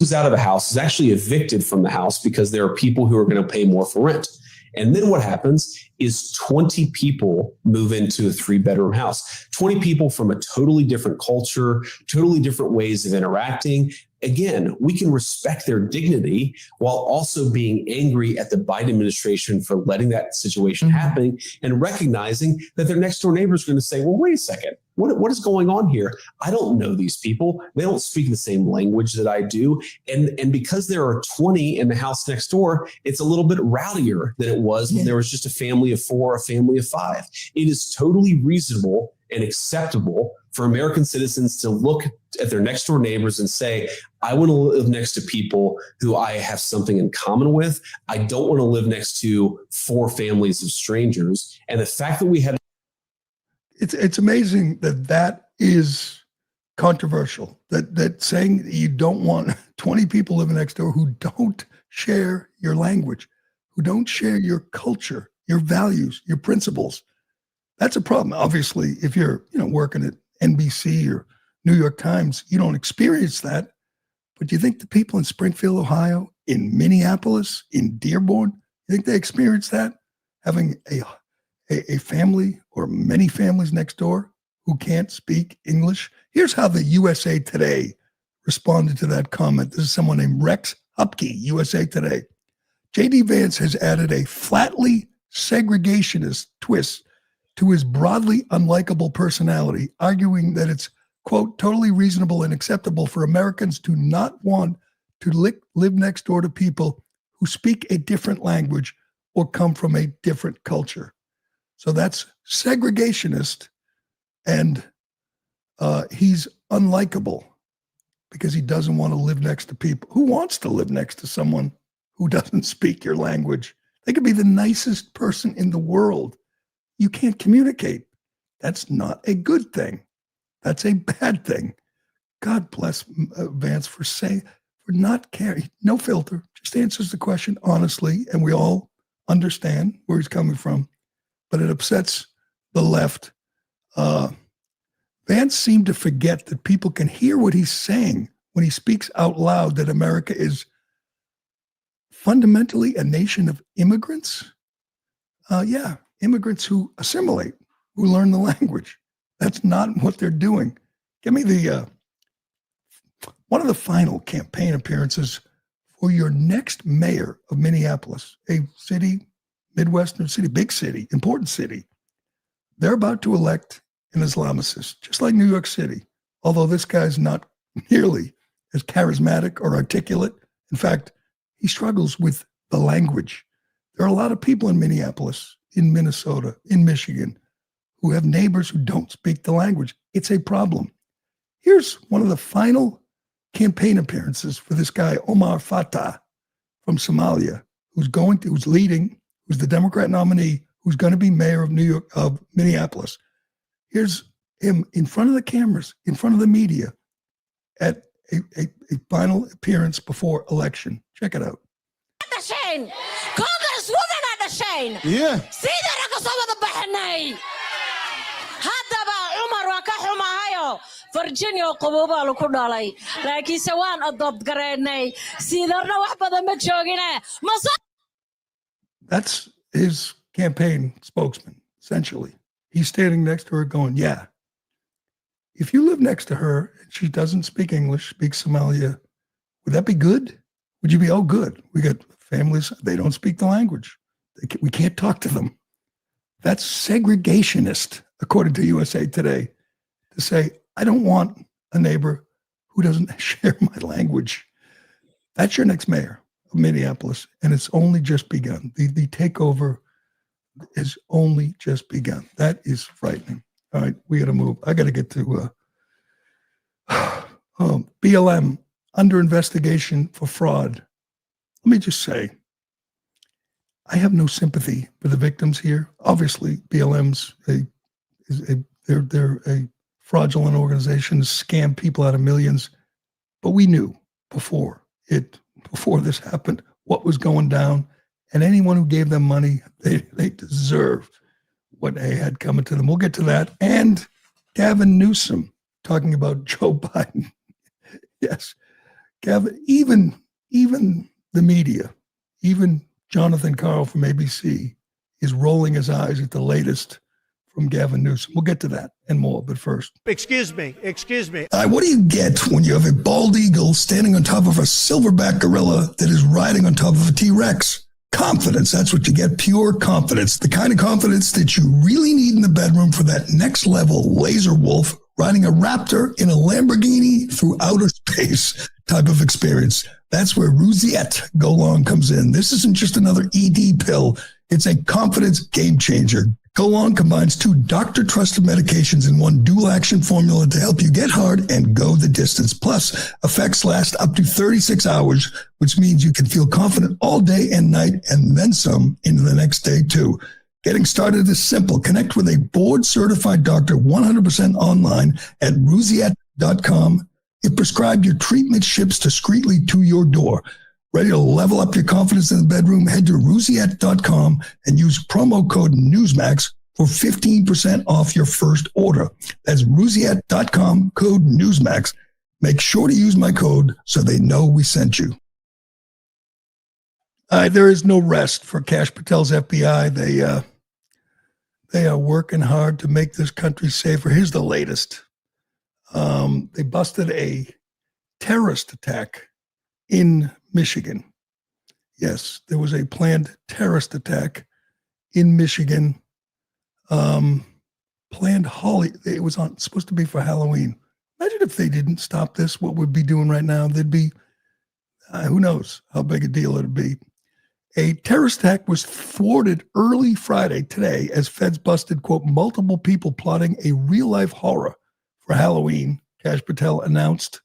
Who's out of the house is actually evicted from the house because there are people who are going to pay more for rent. And then what happens is 20 people move into a 3-bedroom house, 20 people from a totally different culture, totally different ways of interacting. Again, we can respect their dignity while also being angry at the Biden administration for letting that situation happen and recognizing that their next door neighbor is going to say, well, wait a second. What is going on here? I don't know these people. They don't speak the same language that I do. And because there are 20 in the house next door, it's a little bit rowdier than it was when there was just a family of 4, a family of 5. It is totally reasonable and acceptable for American citizens to look at their next door neighbors and say, I want to live next to people who I have something in common with. I don't want to live next to 4 families of strangers. And the fact that we had It's amazing that is controversial, that saying that you don't want 20 people living next door who don't share your language, who don't share your culture, your values, your principles. That's a problem. Obviously, if you're working at NBC or New York Times, you don't experience that. But do you think the people in Springfield, Ohio, in Minneapolis, in Dearborn, you think they experience that? Having a family or many families next door who can't speak English? Here's how the USA Today responded to that comment. This is someone named Rex Hupke, USA Today. J.D. Vance has added a flatly segregationist twist to his broadly unlikable personality, arguing that it's, quote, totally reasonable and acceptable for Americans to not want to live next door to people who speak a different language or come from a different culture. So that's segregationist, and he's unlikable because he doesn't want to live next to people. Who wants to live next to someone who doesn't speak your language? They could be the nicest person in the world. You can't communicate. That's not a good thing. That's a bad thing. God bless Vance for not caring. No filter. Just answers the question honestly, and we all understand where he's coming from. But it upsets the left. Vance seemed to forget that people can hear what he's saying when he speaks out loud that America is fundamentally a nation of immigrants. Immigrants who assimilate, who learn the language. That's not what they're doing. Give me one of the final campaign appearances for your next mayor of Minneapolis, a city, Midwestern city, big city, important city. They're about to elect an Islamicist, just like New York City, although this guy's not nearly as charismatic or articulate. In fact, he struggles with the language. There are a lot of people in Minneapolis, in Minnesota, in Michigan, who have neighbors who don't speak the language. It's a problem. Here's one of the final campaign appearances for this guy, Omar Fattah from Somalia, who's the Democrat nominee, who's going to be mayor of Minneapolis. Here's him in front of the cameras, in front of the media, at a final appearance before election. Check it out. Yeah. Virginia qabowbaa lagu dhalay laakiinse waan adoobgareynay siidarna wax badan ma joogine. That's his campaign spokesman, essentially. He's standing next to her going, yeah, if you live next to her and she doesn't speak English, speaks Somalia, would that be good? Would you be, oh, good. We got families, they don't speak the language. We can't talk to them. That's segregationist, according to USA Today, to say, I don't want a neighbor who doesn't share my language. That's your next mayor of Minneapolis, and it's only just begun. The takeover has only just begun. That is frightening. All right, we got to move. I got to get to BLM under investigation for fraud. Let me just say, I have no sympathy for the victims here. Obviously, BLM's they're a fraudulent organization, scam people out of millions. But we knew before this happened what was going down, and anyone who gave them money, they deserved what they had coming to them. We'll get to that. And Gavin Newsom talking about Joe Biden. Yes, Gavin, even the media, even Jonathan Carl from ABC is rolling his eyes at the latest from Gavin Newsom. We'll get to that and more, but first. Excuse me. What do you get when you have a bald eagle standing on top of a silverback gorilla that is riding on top of a T-Rex? Confidence, that's what you get, pure confidence. The kind of confidence that you really need in the bedroom for that next level laser wolf riding a raptor in a Lamborghini through outer space type of experience. That's where Ruziet Go Long comes in. This isn't just another ED pill. It's a confidence game changer. Go Long combines 2 doctor-trusted medications in one dual-action formula to help you get hard and go the distance. Plus, effects last up to 36 hours, which means you can feel confident all day and night and then some into the next day, too. Getting started is simple. Connect with a board-certified doctor 100% online at Ruziet.com. If prescribed, your treatment ships discreetly to your door. Ready to level up your confidence in the bedroom? Head to Rusiette.com and use promo code Newsmax for 15% off your first order. That's Rusiette.com, code Newsmax. Make sure to use my code so they know we sent you. There is no rest for Kash Patel's FBI. They are working hard to make this country safer. Here's the latest. They busted a terrorist attack in Michigan. Yes, there was a planned terrorist attack in Michigan. It was supposed to be for Halloween. Imagine if they didn't stop this, what we'd be doing right now. There'd be, who knows how big a deal it'd be. A terrorist attack was thwarted early Friday today as feds busted, quote, multiple people plotting a real-life horror for Halloween, Kash Patel announced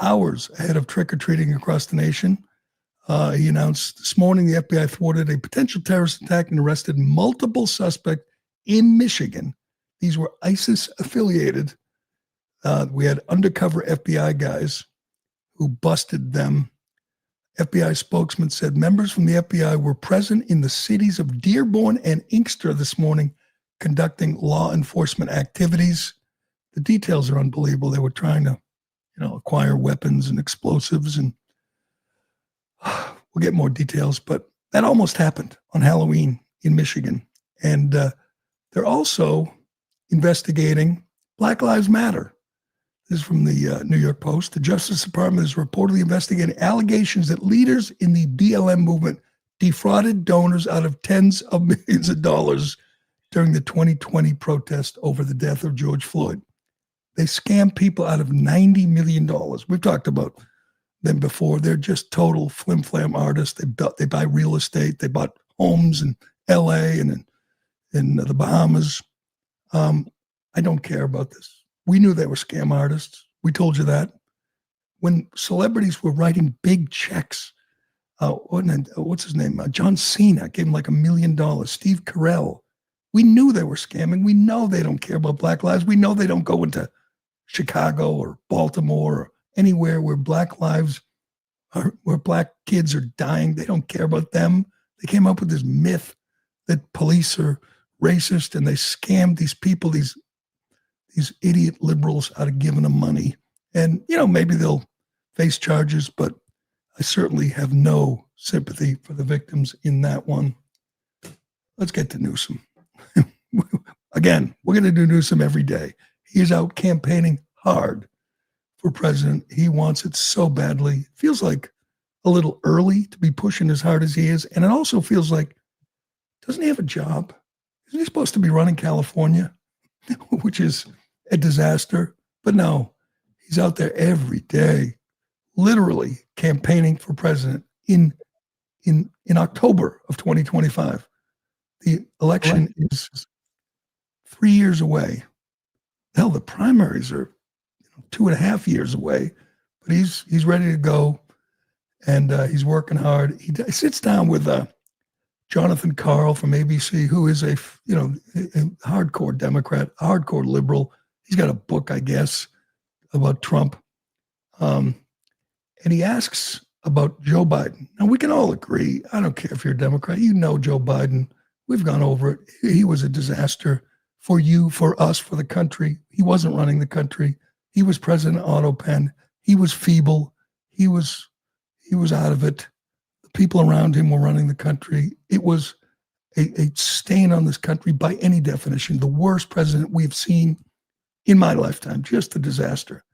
hours ahead of trick-or-treating across the nation. He announced this morning the FBI thwarted a potential terrorist attack and arrested multiple suspects in Michigan. These were ISIS-affiliated. We had undercover FBI guys who busted them. FBI spokesman said members from the FBI were present in the cities of Dearborn and Inkster this morning conducting law enforcement activities. The details are unbelievable. They were trying to, acquire weapons and explosives, and we'll get more details, but that almost happened on Halloween in Michigan. And they're also investigating Black Lives Matter. This is from the New York Post. The Justice Department is reportedly investigating allegations that leaders in the BLM movement defrauded donors out of tens of millions of dollars during the 2020 protest over the death of George Floyd. They scammed people out of $90 million. We've talked about them before. They're just total flim-flam artists. They buy real estate. They bought homes in L.A. and in the Bahamas. I don't care about this. We knew they were scam artists. We told you that. When celebrities were writing big checks, what's his name? John Cena gave him like $1 million. Steve Carell. We knew they were scamming. We know they don't care about Black lives. We know they don't go into Chicago or Baltimore or anywhere where Black kids are dying. They don't care about them. They came up with this myth that police are racist, and they scammed these people, these idiot liberals, out of giving them money. And, maybe they'll face charges, but I certainly have no sympathy for the victims in that one. Let's get to Newsom. Again, we're going to do Newsom every day. He is out campaigning hard for president. He wants it so badly. Feels like a little early to be pushing as hard as he is. And it also feels like, doesn't he have a job? Isn't he supposed to be running California, which is a disaster? But no, he's out there every day, literally campaigning for president in October of 2025. The election is 3 years away. Hell, the primaries are 2.5 years away, but he's ready to go, and he's working hard. He sits down with Jonathan Karl from ABC, who is a hardcore Democrat, a hardcore liberal. He's got a book, I guess, about Trump, and he asks about Joe Biden. Now, we can all agree. I don't care if you're a Democrat. Joe Biden. We've gone over it. He was a disaster for you, for us, for the country. He wasn't running the country. He was President Autopen. He was feeble. He was out of it. The people around him were running the country. It was a stain on this country by any definition. The worst president we've seen in my lifetime. Just a disaster.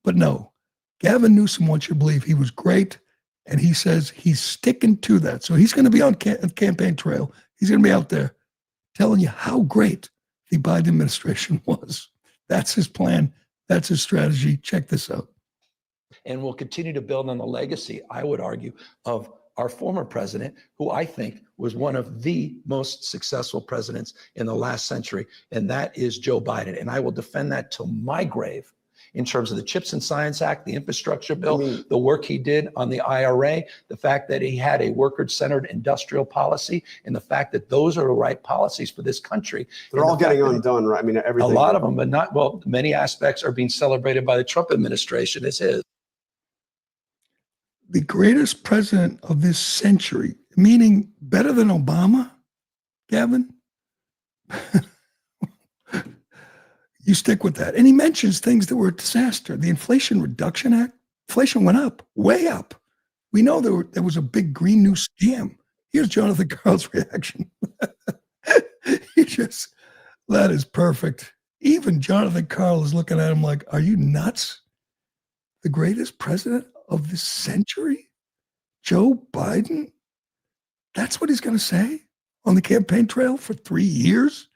But no, Gavin Newsom wants you to believe he was great, and he says he's sticking to that. So he's going to be on campaign trail. He's going to be out there telling you how great the Biden administration was. That's his plan. That's his strategy. Check this out. And we'll continue to build on the legacy, I would argue, of our former president, who I think was one of the most successful presidents in the last century, and that is Joe Biden. And I will defend that till my grave in terms of the Chips and Science Act, the infrastructure bill, the work he did on the IRA, the fact that he had a worker-centered industrial policy, and the fact that those are the right policies for this country. They're all getting undone, right? I mean, everything. A lot of them, but not, well, many aspects are being celebrated by the Trump administration as his. the greatest president of this century, meaning better than Obama, Gavin? You stick with that. And he mentions things that were a disaster. The Inflation Reduction Act, inflation went up, way up. We know there was a big Green New scam. Here's Jonathan Karl's reaction. That is perfect. Even Jonathan Karl is looking at him like, are you nuts? The greatest president of this century? Joe Biden? That's what he's going to say on the campaign trail for 3 years?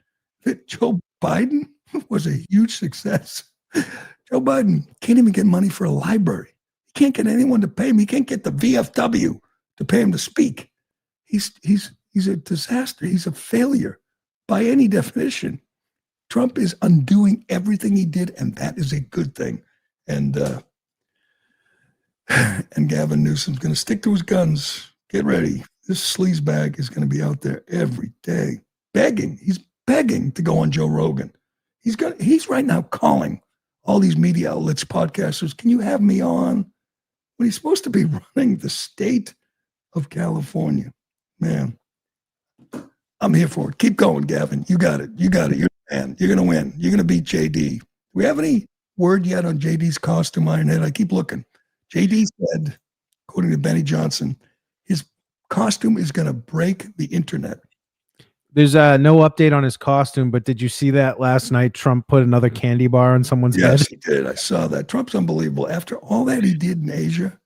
That Joe Biden was a huge success. Joe Biden can't even get money for a library. He can't get anyone to pay him. He can't get the VFW to pay him to speak. He's a disaster. He's a failure by any definition. Trump is undoing everything he did, and that is a good thing. And Gavin Newsom's going to stick to his guns. Get ready. This sleazebag is going to be out there every day begging. He's begging to go on Joe Rogan. He's right now calling all these media outlets, podcasters. Can you have me on? When he's supposed to be running the state of California. Man, I'm here for it. Keep going, Gavin. You got it. You're the man. You're going to win. You're going to beat JD. Do we have any word yet on JD's costume, Ironhead? I keep looking. JD said, according to Benny Johnson, his costume is going to break the internet. There's no update on his costume, but did you see that last night? Trump put another candy bar on someone's head. Yes, he did. I saw that. Trump's unbelievable. After all that he did in Asia,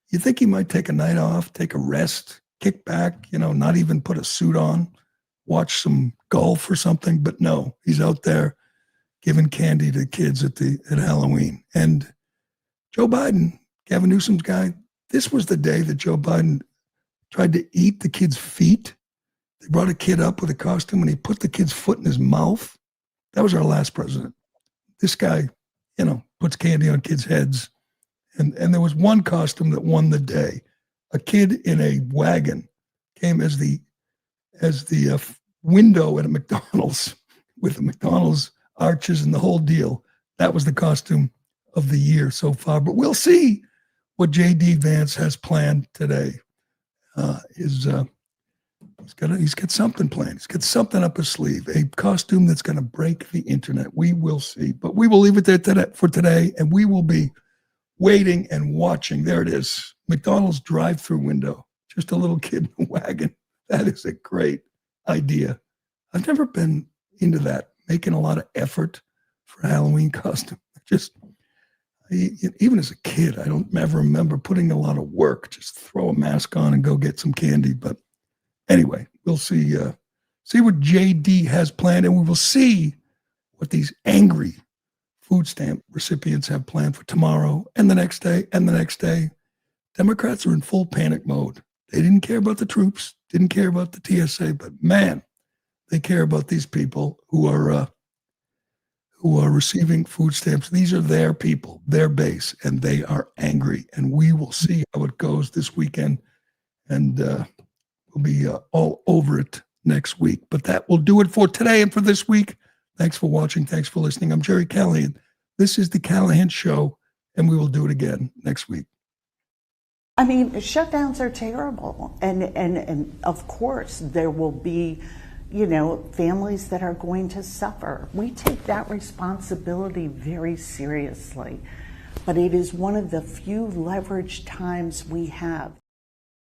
you think he might take a night off, take a rest, kick back, not even put a suit on, watch some golf or something. But no, he's out there giving candy to kids at Halloween. And Joe Biden, Gavin Newsom's guy, this was the day that Joe Biden tried to eat the kid's feet. They brought a kid up with a costume and he put the kid's foot in his mouth. That was our last president. This guy, puts candy on kids' heads. And there was one costume that won the day. A kid in a wagon came as the window at a McDonald's with the McDonald's arches and the whole deal. That was the costume of the year so far. But we'll see what J.D. Vance has planned today. He's got something planned. He's got something up his sleeve, a costume that's going to break the internet. We will see. But we will leave it there for today, and we will be waiting and watching. There it is. McDonald's drive-through window. Just a little kid in a wagon. That is a great idea. I've never been into that, making a lot of effort for a Halloween costume. Even as a kid, I don't ever remember putting a lot of work. Just throw a mask on and go get some candy. But anyway, we'll see what JD has planned, and we will see what these angry food stamp recipients have planned for tomorrow and the next day and the next day. Democrats are in full panic mode. They didn't care about the troops, didn't care about the TSA, but man, they care about these people who are receiving food stamps. These are their people, their base, and they are angry. And we will see how it goes this weekend, and we'll be all over it next week. But that will do it for today and for this week. Thanks for watching. Thanks for listening. I'm Gerry Callahan. This is the Callahan Show, and we will do it again next week. I mean, shutdowns are terrible. And of course, there will be, families that are going to suffer. We take that responsibility very seriously. But it is one of the few leveraged times we have.